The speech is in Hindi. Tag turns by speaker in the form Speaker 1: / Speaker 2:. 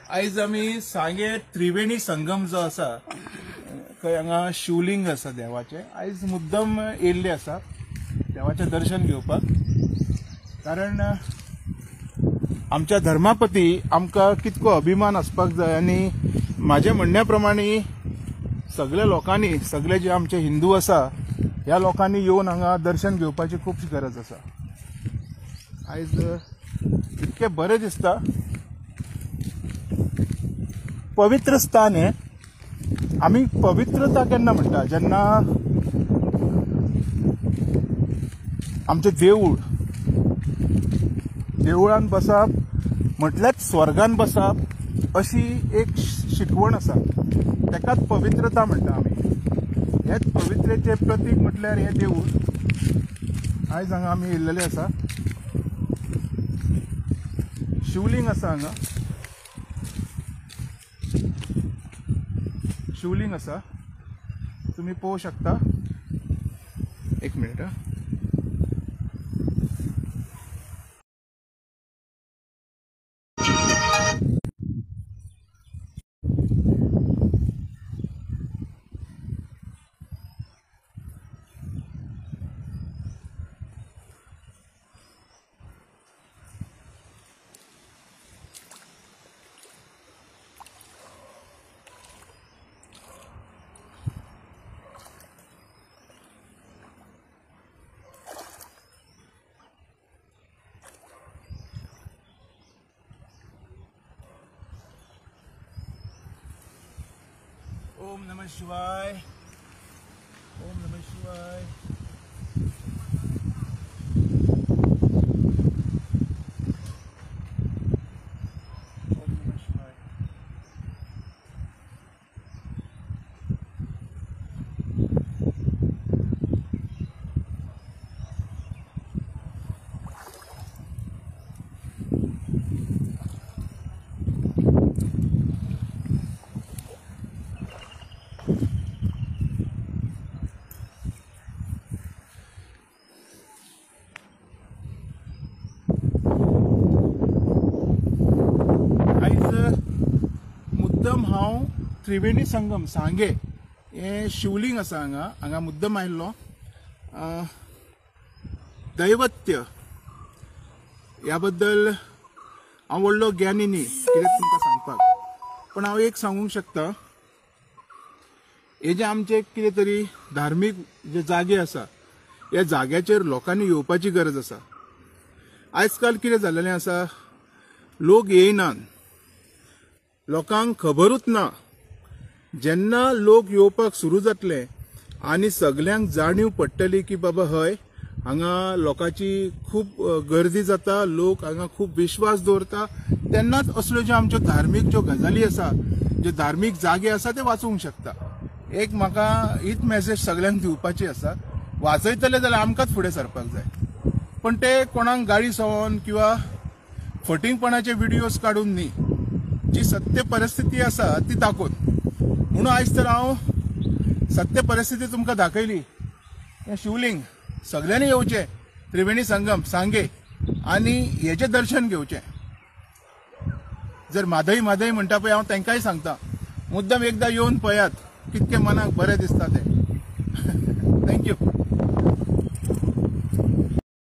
Speaker 1: आयज आमी सांगे त्रिवेणी संगम जो आसा खंय हांगा शिवलिंग आसा देवाचे आयज मुद्दम येयल्ले आसा देवाचें दर्शन घेवपाक। कारण आमच्या धर्मापती आमकां कितको अभिमान आसपाक जाय आनी म्हाज्या म्हणण्या प्रमाणे सगळ्या लोकांनी सगळे जे आमचे हिंदू आसा ह्या लोकांनी येवन हांगा दर्शन घेवपाची खूब गरज आसा। आयज इतकें बरें दिसता, पवित्र स्थान हे। आमी पवित्रता केन्ना म्हणटा जेन्ना आमचे देवळान बसप म्हटल्याच स्वर्गान बसप अशी एक शिकवण आसा, तेकाच पवित्रता म्हणटा आमी। हेच पवित्रतेचे प्रतीक म्हटल्यार हे देवूळ। आयज हांगा आमी येयल्लेले आसा, शिवलिंग आसा हांगा, शिवलिंग आसा तुम्ही पळोवू शकता। एक मिनिट ओम नमः शिवाय, ओम नमः शिवाय। ओम नमः शिवाय। मुद्दम हांव त्रिवेणी संगम सांगे हे शिवलिंग आसा हांगा मुद्दम आयिल्लो। दैवत्य ह्या बद्दल हांव व्हडलो ज्ञानी न्ही कितें तुमकां सांगपाक, पण हांव एक सांगूंक शकता, हे जे आमचे कितें तरी धार्मीक जे जागे आसा ह्या जाग्याचेर लोकांनी येवपाची गरज आसा। आजकाल कितें जाल्लेलें आसा, लोक येयनात, लोकांक खबरूच ना। जेन्ना लोक येवपाक सुरू जातले आनी सगल्यांक जाणीव पडटली की बाबा हय हांगा लोकांची खूब गर्दी जाता, लोक हांगा खूब विश्वास दवरता, तेन्नाच असल्यो ज्यो आमच्यो धार्मीक ज्यो गजाली आसा, जे धार्मीक जागे आसा ते वाचूंक शकता। एक म्हाका हीच मेसेज सगल्यांक दिवपाची आसा, वाचयतले जाल्यार आमकांच फुडें सरपाक जाय, पण ते कोणाक गाळी सवोन किंवा फटिंगपणाचे व्हिडिओज काडून न्ही, जी सत्य परिस्थिती आसा ती दाखोवन। म्हणून आयज तर हांव सत्य परिस्थिती तुमकां दाखयली। हे शिवलिंग सगळ्यांनी येवचें त्रिवेणी संगम सांगे आनी हेचे दर्शन घेवचें। जर म्हादय म्हणटा पळय हांव तांकांय सांगता, मुद्दम एकदां येवन पळयात कितकें मनाक बरें दिसता तें। थँक्यू।